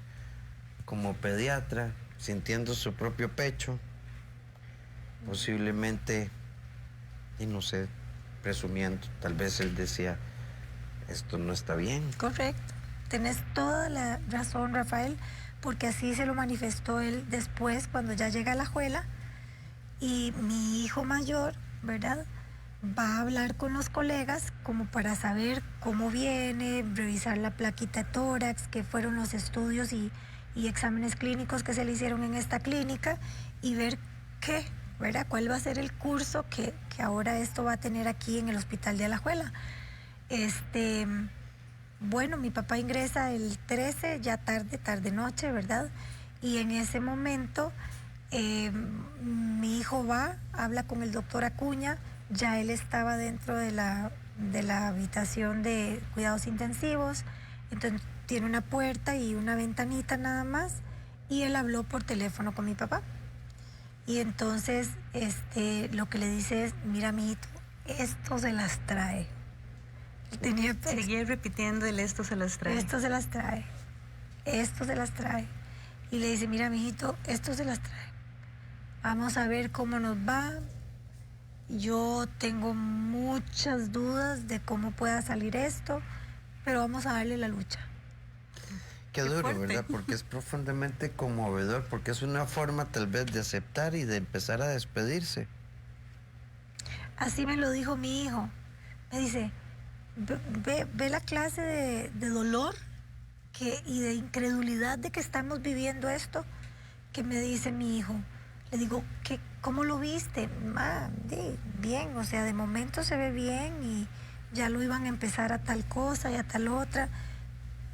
como pediatra, sintiendo su propio pecho, posiblemente, y no sé, presumiendo, tal vez él decía, esto no está bien. Correcto. Tenés toda la razón, Rafael, porque así se lo manifestó él después, cuando ya llega a Alajuela, y mi hijo mayor ¿verdad? Va a hablar con los colegas como para saber cómo viene, revisar la plaquita de tórax, qué fueron los estudios y exámenes clínicos que se le hicieron en esta clínica y ver qué, ¿verdad? ¿Cuál va a ser el curso que ahora esto va a tener aquí en el Hospital de Alajuela? Bueno, mi papá ingresa el 13, ya tarde noche, ¿verdad? Y en ese momento mi hijo va, habla con el doctor Acuña, ya él estaba dentro de la habitación de cuidados intensivos, entonces tiene una puerta y una ventanita nada más, y él habló por teléfono con mi papá. Y entonces lo que le dice es, mira, mijito, esto se las trae. Seguía repitiendo esto se las trae. Esto se las trae. Esto se las trae. Y le dice, mira, mijito, esto se las trae. Vamos a ver cómo nos va. Yo tengo muchas dudas de cómo pueda salir esto, pero vamos a darle la lucha. Qué duro, fuerte. ¿verdad? Porque es profundamente conmovedor, porque es una forma tal vez de aceptar y de empezar a despedirse. Así me lo dijo mi hijo. Me dice, ve la clase de dolor y de incredulidad de que estamos viviendo esto, que me dice mi hijo. Le digo, ¿cómo lo viste? Bien, o sea, de momento se ve bien y ya lo iban a empezar a tal cosa y a tal otra,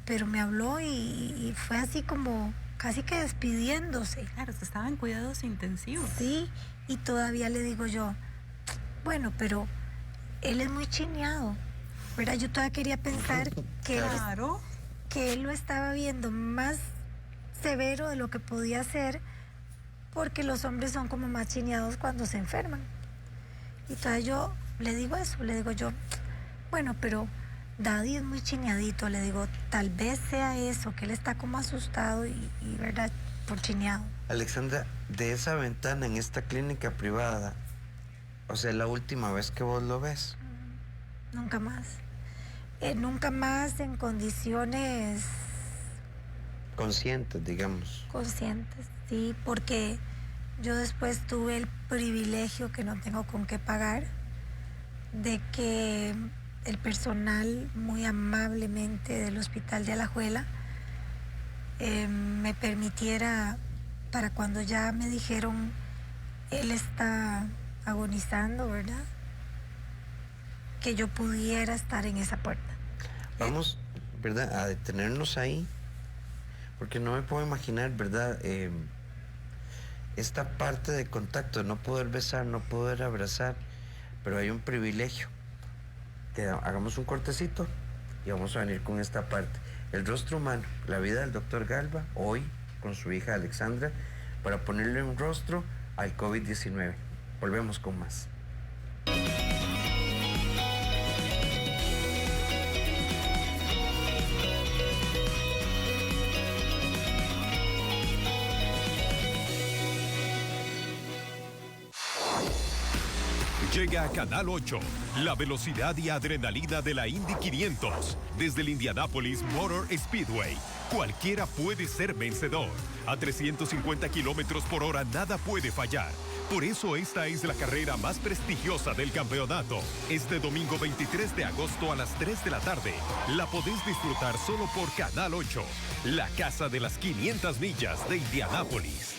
pero me habló y fue así como casi que despidiéndose. Claro, estaba en cuidados intensivos. Sí, y todavía le digo yo, bueno, pero él es muy chineado, ¿verdad? Yo todavía quería pensar que, Claro. que él lo estaba viendo más severo de lo que podía ser, porque los hombres son como más chineados cuando se enferman. Y todavía yo le digo eso, le digo yo, bueno, pero Daddy es muy chineadito, le digo, tal vez sea eso, que él está como asustado y ¿verdad? Por chineado. Alexandra, de esa ventana en esta clínica privada, o sea, la última vez que vos lo ves. Nunca más. Nunca más en condiciones Conscientes, digamos. conscientes, sí, porque yo después tuve el privilegio, que no tengo con qué pagar, de que el personal muy amablemente del Hospital de Alajuela me permitiera, para cuando ya me dijeron, él está agonizando, ¿verdad? Que yo pudiera estar en esa puerta. Vamos, ¿verdad?, a detenernos ahí, porque no me puedo imaginar, ¿verdad?, esta parte de contacto, no poder besar, no poder abrazar, pero hay un privilegio. Hagamos un cortecito y vamos a venir con esta parte. El rostro humano, la vida del doctor Galva, hoy con su hija Alexandra, para ponerle un rostro al COVID-19. Volvemos con más. Llega a Canal 8, la velocidad y adrenalina de la Indy 500. Desde el Indianapolis Motor Speedway, cualquiera puede ser vencedor. A 350 kilómetros por hora nada puede fallar. Por eso esta es la carrera más prestigiosa del campeonato. Este domingo 23 de agosto a las 3 de la tarde. La podés disfrutar solo por Canal 8, la casa de las 500 millas de Indianápolis.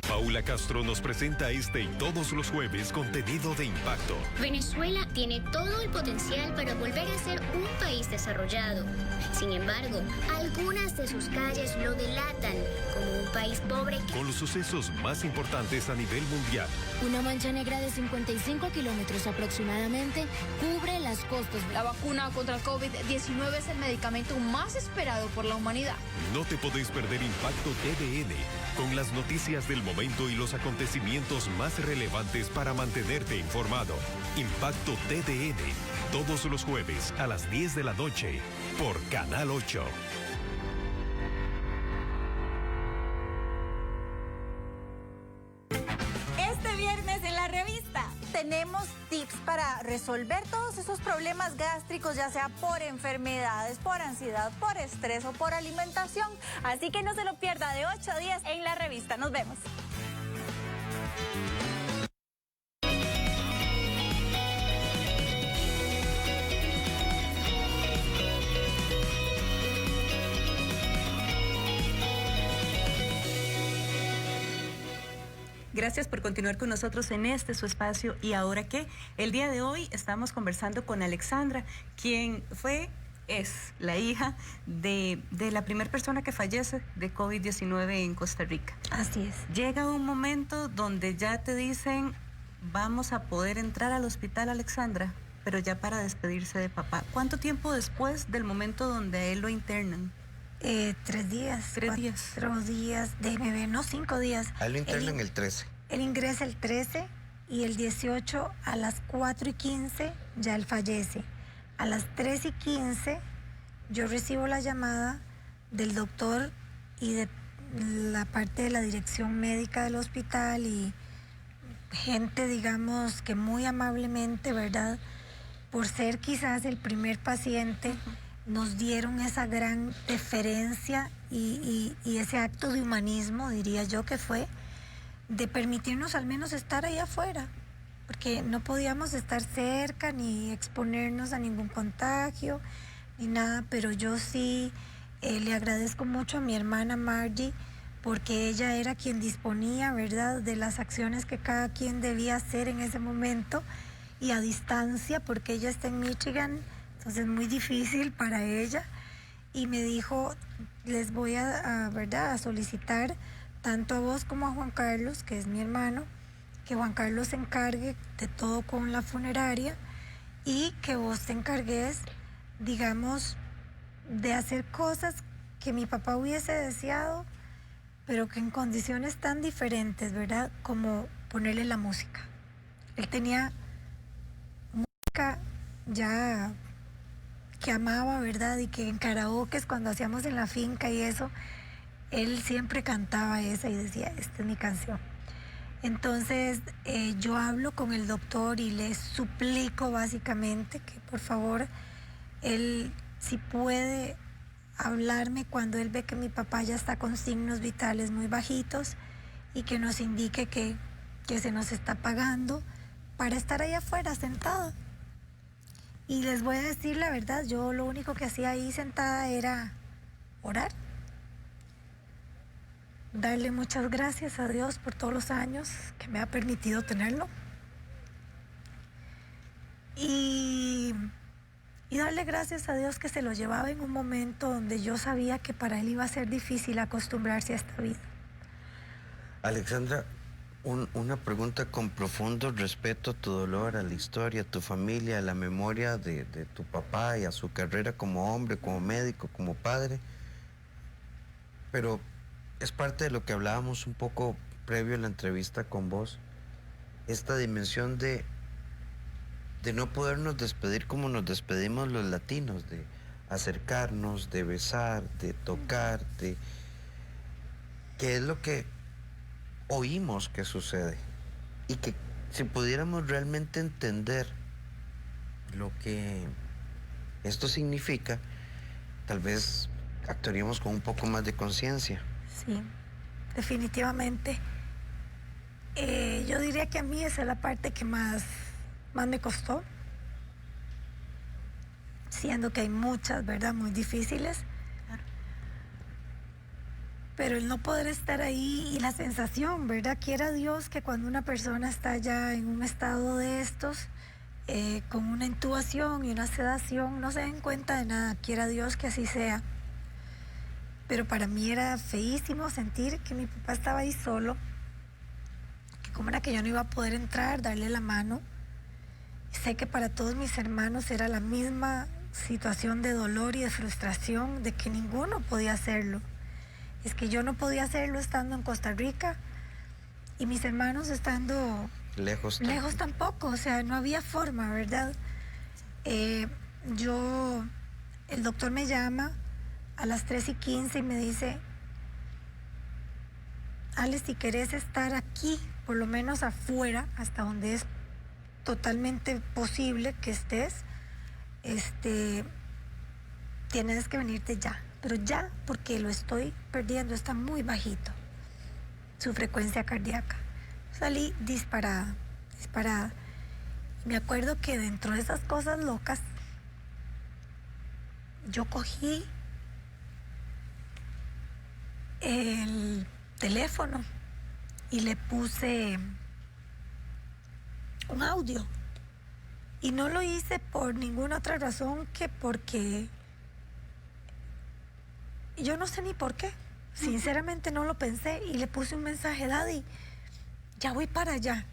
Paula Castro nos presenta este y todos los jueves contenido de impacto. Venezuela tiene todo el potencial para volver a ser un país desarrollado. Sin embargo, algunas de sus calles lo delatan como un país pobre. Con los sucesos más importantes a nivel mundial. Una mancha negra de 55 kilómetros aproximadamente cubre las costas. La vacuna contra el COVID-19 es el medicamento más esperado por la humanidad. No te podés perder Impacto TVN, con las noticias del momento y los acontecimientos más relevantes para mantenerte informado. Impacto TVN, todos los jueves a las 10 de la noche, por Canal 8. Este viernes en la revista, tenemos tips para resolver todos esos problemas gástricos, ya sea por enfermedades, por ansiedad, por estrés o por alimentación. Así que no se lo pierda de 8 a 10 en la revista. Nos vemos. Gracias por continuar con nosotros en este su espacio. ¿Y ahora qué? El día de hoy estamos conversando con Alexandra, quien es la hija de la primera persona que fallece de COVID-19 en Costa Rica. Así es. Llega un momento donde ya te dicen, vamos a poder entrar al hospital, Alexandra, pero ya para despedirse de papá. ¿Cuánto tiempo después del momento donde a él lo internan? 3 días. 3 días. 4 días, déjeme ver, no 5 días. A él lo internan el 13. Él ingresa el 13 y el 18 a las 4:15 ya él fallece. A las 3:15 yo recibo la llamada del doctor y de la parte de la dirección médica del hospital y gente, digamos, que muy amablemente, ¿verdad? Por ser quizás el primer paciente, nos dieron esa gran deferencia y ese acto de humanismo, diría yo que fue, de permitirnos al menos estar ahí afuera, porque no podíamos estar cerca ni exponernos a ningún contagio ni nada, pero yo sí le agradezco mucho a mi hermana Margie, porque ella era quien disponía, ¿verdad?, de las acciones que cada quien debía hacer en ese momento y a distancia, porque ella está en Michigan, entonces es muy difícil para ella, y me dijo, les voy ¿verdad?, a solicitar tanto a vos como a Juan Carlos, que es mi hermano, que Juan Carlos se encargue de todo con la funeraria y que vos te encargues, digamos, de hacer cosas que mi papá hubiese deseado, pero que en condiciones tan diferentes, ¿verdad?, como ponerle la música. Él tenía música ya que amaba, ¿verdad?, y que en karaokes cuando hacíamos en la finca y eso, él siempre cantaba esa y decía, esta es mi canción. Entonces yo hablo con el doctor y le suplico básicamente que por favor él, si puede hablarme cuando él ve que mi papá ya está con signos vitales muy bajitos y que nos indique que se nos está apagando para estar ahí afuera sentada. Y les voy a decir la verdad, yo lo único que hacía ahí sentada era orar, darle muchas gracias a Dios por todos los años que me ha permitido tenerlo y darle gracias a Dios que se lo llevaba en un momento donde yo sabía que para él iba a ser difícil acostumbrarse a esta vida. Alexandra, una pregunta con profundo respeto a tu dolor, a la historia, a tu familia, a la memoria de tu papá y a su carrera como hombre, como médico, como padre, pero es parte de lo que hablábamos un poco previo a la entrevista con vos, esta dimensión de no podernos despedir como nos despedimos los latinos, de acercarnos, de besar, de tocar, que es lo que oímos que sucede, y que si pudiéramos realmente entender lo que esto significa, tal vez actuaríamos con un poco más de conciencia. Sí, definitivamente. Yo diría que a mí esa es la parte que más me costó, siendo que hay muchas, ¿verdad?, muy difíciles. Pero el no poder estar ahí y la sensación, ¿verdad?, quiera Dios que cuando una persona está ya en un estado de estos, con una intubación y una sedación, no se den cuenta de nada, quiera Dios que así sea. Pero para mí era feísimo sentir que mi papá estaba ahí solo, que como era que yo no iba a poder entrar, darle la mano. Sé que para todos mis hermanos era la misma situación de dolor y de frustración, de que ninguno podía hacerlo. Es que yo no podía hacerlo estando en Costa Rica y mis hermanos estando lejos tampoco, o sea, no había forma, ¿verdad? El doctor me llama a las 3:15 y me dice, Ale, si querés estar aquí, por lo menos afuera, hasta donde es totalmente posible que estés, tienes que venirte ya, pero ya, porque lo estoy perdiendo, está muy bajito, su frecuencia cardíaca. Salí disparada. Me acuerdo que dentro de esas cosas locas, yo cogí el teléfono y le puse un audio. Y no lo hice por ninguna otra razón que porque yo no sé ni por qué. Sinceramente no lo pensé y le puse un mensaje: Daddy, ya voy para allá.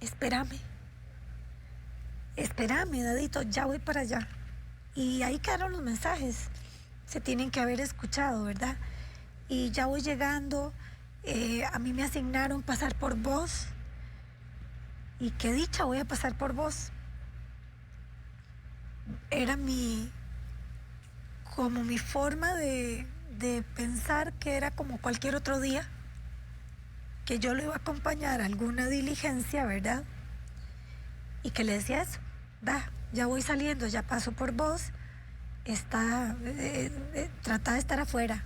Espérame, Dadito, ya voy para allá. Y ahí quedaron los mensajes. Se tienen que haber escuchado, ¿verdad? Y ya voy llegando. A mí me asignaron pasar por vos. Y qué dicha, voy a pasar por vos. Era como mi forma de pensar que era como cualquier otro día, que yo lo iba a acompañar a alguna diligencia, ¿verdad? Y que le decía eso: ya voy saliendo, ya paso por vos, trata de estar afuera,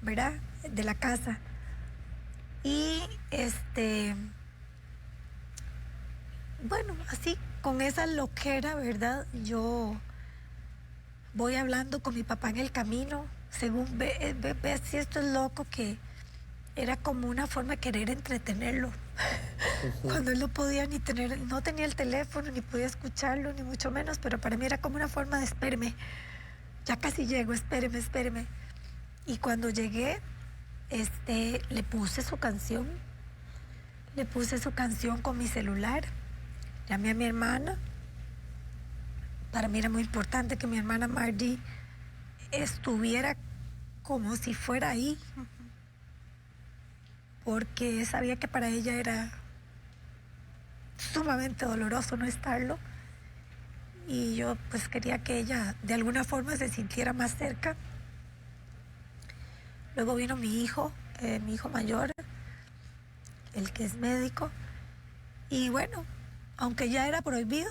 ¿verdad? De la casa. Y bueno, así, con esa loquera, ¿verdad? Yo voy hablando con mi papá en el camino, según ve si esto es loco, que era como una forma de querer entretenerlo. Cuando él no podía no tenía el teléfono, ni podía escucharlo, ni mucho menos, pero para mí era como una forma de: espéreme, ya casi llego, espéreme. Y cuando llegué, le puse su canción con mi celular. Llamé a mi hermana. Para mí era muy importante que mi hermana Margie estuviera como si fuera ahí, porque sabía que para ella era sumamente doloroso no estarlo, y yo pues quería que ella de alguna forma se sintiera más cerca. Luego vino mi hijo mayor, el que es médico, y bueno, aunque ya era prohibido,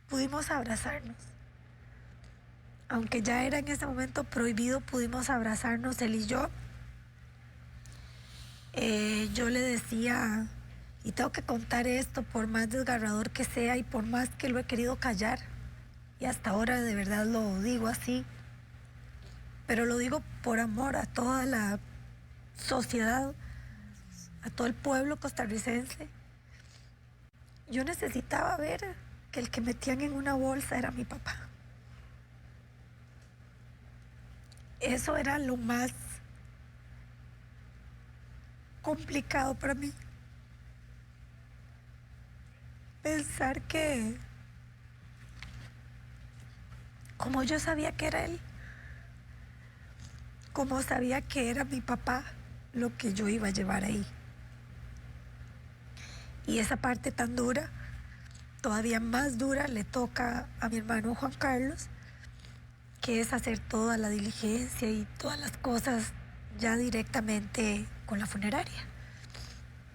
pudimos abrazarnos. Aunque ya era en ese momento prohibido, pudimos abrazarnos él y yo. Yo le decía, y tengo que contar esto, por más desgarrador que sea y por más que lo he querido callar, y hasta ahora de verdad lo digo así, pero lo digo por amor a toda la sociedad, a todo el pueblo costarricense. Yo necesitaba ver que el que metían en una bolsa era mi papá. Eso era lo más complicado para mí. Pensar que, como yo sabía que era él, como sabía que era mi papá, lo que yo iba a llevar ahí. Y esa parte tan dura, todavía más dura, le toca a mi hermano Juan Carlos, que es hacer toda la diligencia y todas las cosas ya directamente con la funeraria.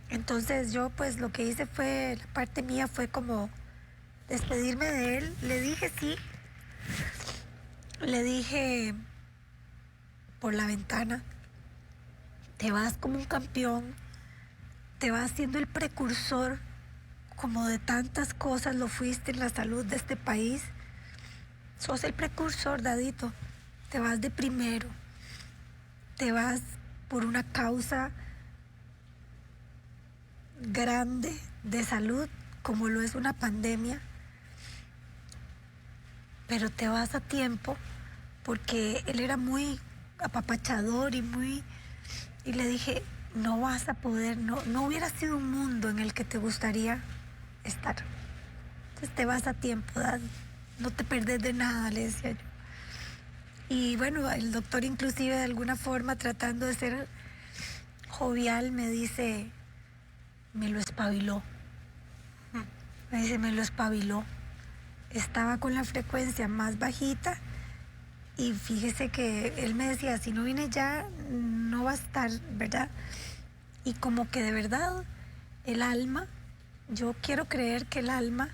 Entonces yo pues lo que hice fue, la parte mía fue como despedirme de él. Le dije sí, le dije por la ventana: te vas como un campeón, te vas siendo el precursor como de tantas cosas, lo fuiste en la salud de este país. Sos el precursor, Dadito. Te vas de primero. Te vas por una causa grande de salud, como lo es una pandemia. Pero te vas a tiempo, porque él era muy apapachador y le dije: no vas a poder, no hubiera sido un mundo en el que te gustaría estar. Entonces te vas a tiempo, Daddy. No te perdés de nada, le decía yo. Y bueno, el doctor inclusive de alguna forma, tratando de ser jovial, me dice: me lo espabiló. Me dice: me lo espabiló. Estaba con la frecuencia más bajita y fíjese que él me decía: si no viene ya, no va a estar, ¿verdad? Y como que de verdad el alma Yo quiero creer que el alma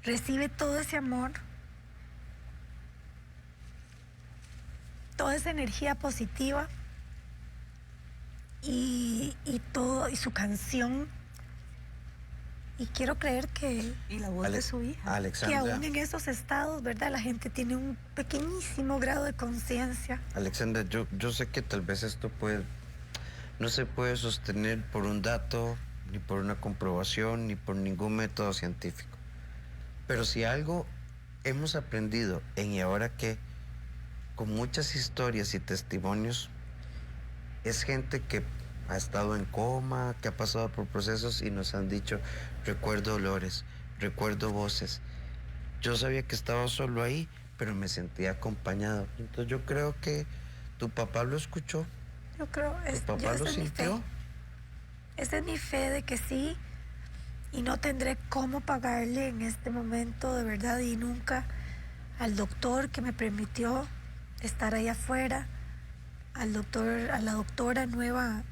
recibe todo ese amor, toda esa energía positiva y todo, y su canción. Y quiero creer que... Y la voz de su hija. Alexandra, que aún en esos estados, ¿verdad? La gente tiene un pequeñísimo grado de conciencia. Alexandra, yo sé que tal vez esto no se puede sostener por un dato, ni por una comprobación, ni por ningún método científico. Pero si algo hemos aprendido en Y Ahora Qué, con muchas historias y testimonios, es gente que ha estado en coma, que ha pasado por procesos y nos han dicho, recuerdo olores, recuerdo voces. Yo sabía que estaba solo ahí, pero me sentía acompañado. Entonces yo creo que tu papá lo escuchó. Yo creo, ¿Tu papá lo sintió? Esa es mi fe de que sí, y no tendré cómo pagarle en este momento, de verdad, y nunca, al doctor que me permitió estar ahí afuera, al doctor, a la doctora nueva,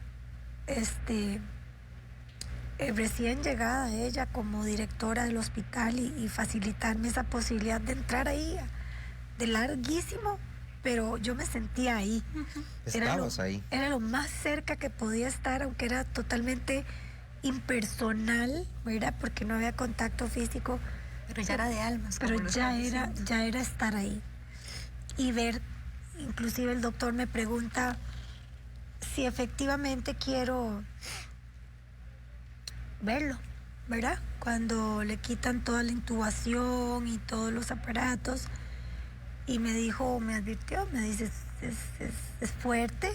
recién llegada ella como directora del hospital y facilitarme esa posibilidad de entrar ahí, de larguísimo, pero yo me sentía ahí. Estabas ahí. Era lo más cerca que podía estar, aunque era totalmente impersonal, ¿verdad? Porque no había contacto físico. Pero ya era de almas. Pero como lo ya estás diciendo. ya era estar ahí. Y ver, inclusive el doctor me pregunta si efectivamente quiero verlo, ¿verdad? Cuando le quitan toda la intubación y todos los aparatos. Y me dijo, me advirtió, me dice, es fuerte,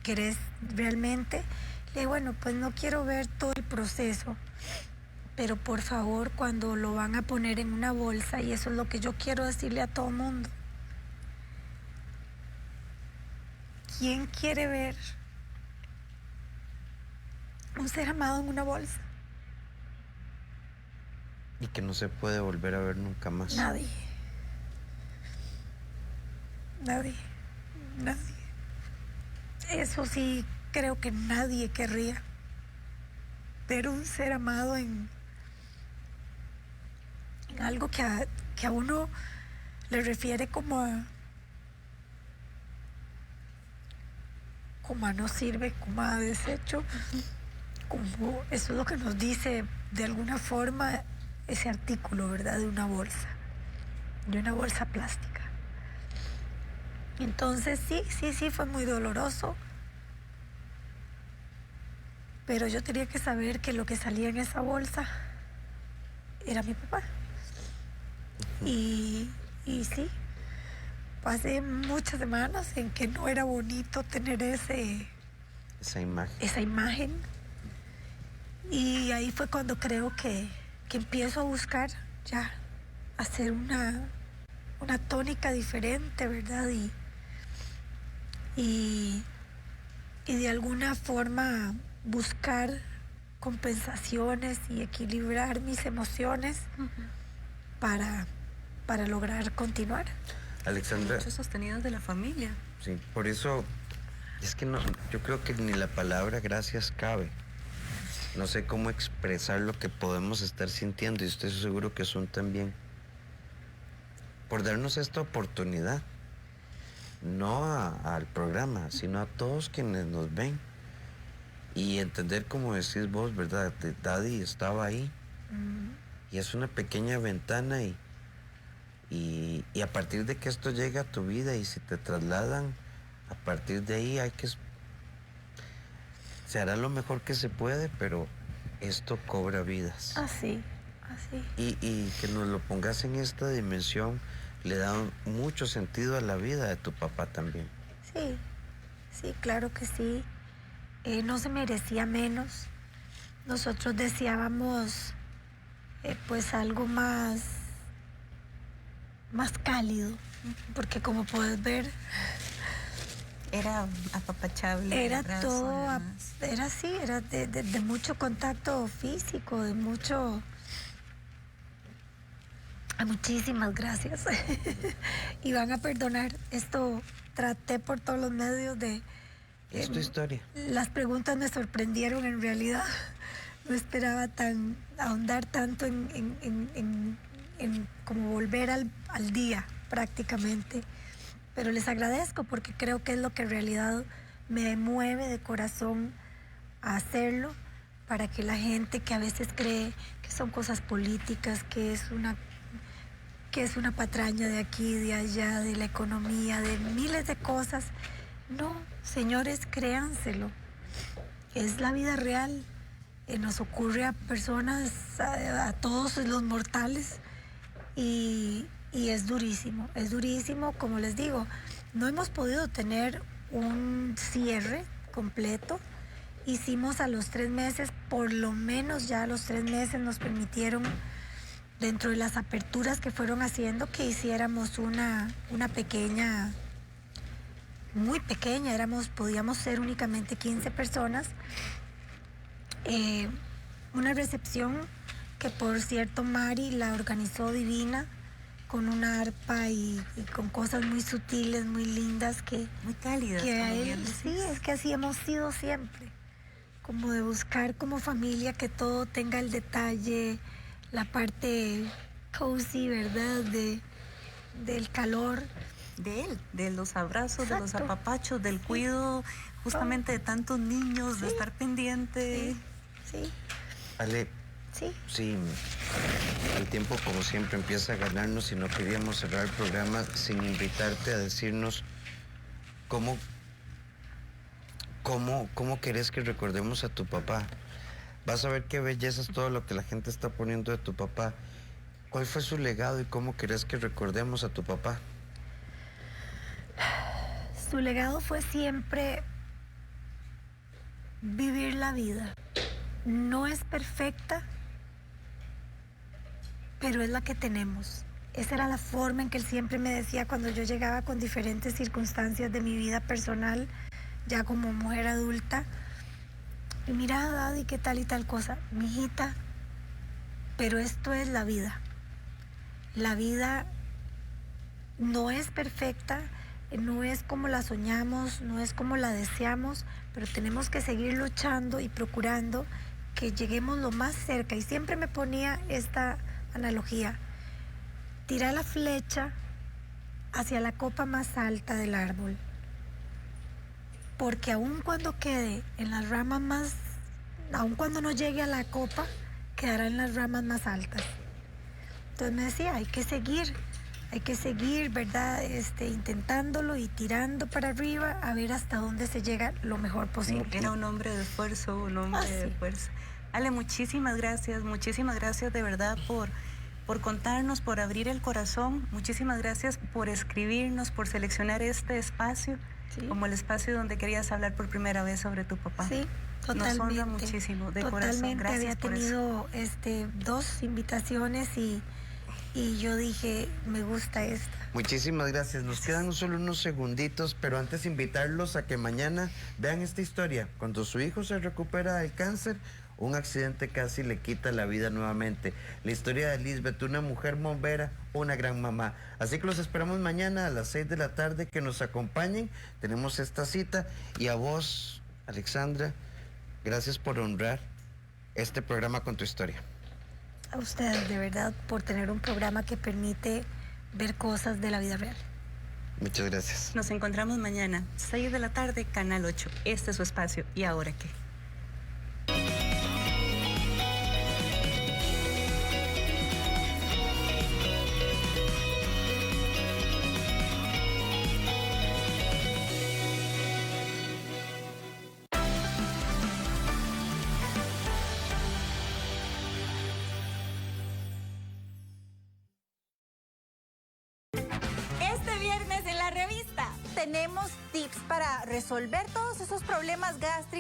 ¿querés realmente? Le dije, bueno, pues no quiero ver todo el proceso, pero por favor, cuando lo van a poner en una bolsa, y eso es lo que yo quiero decirle a todo mundo, ¿quién quiere ver un ser amado en una bolsa? Y que no se puede volver a ver nunca más. Nadie. Eso sí, creo que nadie querría ver un ser amado en algo que a uno le refiere como a no sirve, como a desecho, como eso es lo que nos dice de alguna forma ese artículo, ¿verdad? De una bolsa plástica. Entonces sí, fue muy doloroso, pero yo tenía que saber que lo que salía en esa bolsa era mi papá. Y sí, pasé muchas semanas en que no era bonito tener esa imagen. Y ahí fue cuando creo que empiezo a buscar ya hacer una tónica diferente, ¿verdad? Y de alguna forma buscar compensaciones y equilibrar mis emociones para lograr continuar. Alexandra. Muchos sostenidos de la familia. Sí, por eso es que no, yo creo que ni la palabra gracias cabe. No sé cómo expresar lo que podemos estar sintiendo y estoy seguro que son también. Por darnos esta oportunidad, no al programa, sino a todos quienes nos ven. Y entender, como decís vos, ¿verdad? Daddy estaba ahí. Y es una pequeña ventana y a partir de que esto llega a tu vida y si te trasladan, a partir de ahí se hará lo mejor que se puede, pero esto cobra vidas. Así. Y que nos lo pongas en esta dimensión le da mucho sentido a la vida de tu papá también. Sí, claro que sí. No se merecía menos. Nosotros deseábamos pues algo más cálido, porque como puedes ver, Era apapachable. era abrazo, todo, además. era así, era de mucho contacto físico, de mucho... Muchísimas gracias. Y van a perdonar, esto traté por todos los medios de... Es tu historia. Las preguntas me sorprendieron en realidad. no esperaba ahondar tanto en como volver al día prácticamente. Pero les agradezco porque creo que es lo que en realidad me mueve de corazón a hacerlo, para que la gente que a veces cree que son cosas políticas, que es una patraña de aquí, de allá, de la economía, de miles de cosas. No, señores, créanselo. Es la vida real. Nos ocurre a personas, a todos los mortales, y es durísimo, como les digo. No hemos podido tener un cierre completo. Hicimos a los 3 meses, por lo menos ya a los 3 meses nos permitieron, dentro de las aperturas que fueron haciendo, que hiciéramos una pequeña, muy pequeña, podíamos ser únicamente 15 personas. Una recepción que, por cierto, Mari la organizó divina, con una arpa y con cosas muy sutiles, muy lindas, muy cálidas. Que a él, sí, es que así hemos sido siempre, como de buscar como familia que todo tenga el detalle, la parte cozy, ¿verdad? Del calor. De los abrazos, Exacto. De los apapachos, del cuidado, justamente de tantos niños, de estar pendiente. Sí. Ale, sí, el tiempo como siempre empieza a ganarnos y no queríamos cerrar el programa sin invitarte a decirnos cómo querés que recordemos a tu papá. Vas a ver qué belleza es todo lo que la gente está poniendo de tu papá. ¿Cuál fue su legado y cómo querés que recordemos a tu papá? Su legado fue siempre vivir la vida. No es perfecta, pero es la que tenemos. Esa era la forma en que él siempre me decía cuando yo llegaba con diferentes circunstancias de mi vida personal, ya como mujer adulta. Y mira, Daddy, qué tal y tal cosa. Mijita, pero esto es la vida. La vida no es perfecta, no es como la soñamos, no es como la deseamos, pero tenemos que seguir luchando y procurando que lleguemos lo más cerca. Y siempre me ponía esta analogía: tira la flecha hacia la copa más alta del árbol, porque aun cuando quede en las ramas aun cuando no llegue a la copa, quedará en las ramas más altas. Entonces me decía, hay que seguir, ¿verdad? Intentándolo y tirando para arriba a ver hasta dónde se llega lo mejor posible. Era un hombre de esfuerzo, de fuerza. Ale, muchísimas gracias de verdad por contarnos, por abrir el corazón. Muchísimas gracias por escribirnos, por seleccionar este espacio, como el espacio donde querías hablar por primera vez sobre tu papá. Sí, totalmente. Nos honra muchísimo, de corazón. Gracias. Había tenido 2 invitaciones y yo dije, me gusta esta. Muchísimas gracias. Nos quedan solo unos segunditos, pero antes invitarlos a que mañana vean esta historia. Cuando su hijo se recupera del cáncer, un accidente casi le quita la vida nuevamente. La historia de Lisbeth, una mujer bombera, una gran mamá. Así que los esperamos mañana a las 6 de la tarde, que nos acompañen. Tenemos esta cita. Y a vos, Alexandra, gracias por honrar este programa con tu historia. A ustedes, de verdad, por tener un programa que permite ver cosas de la vida real. Muchas gracias. Nos encontramos mañana, 6 de la tarde, Canal 8. Este es su espacio. ¿Y ahora qué? Tenemos tips para resolver todos esos problemas gástricos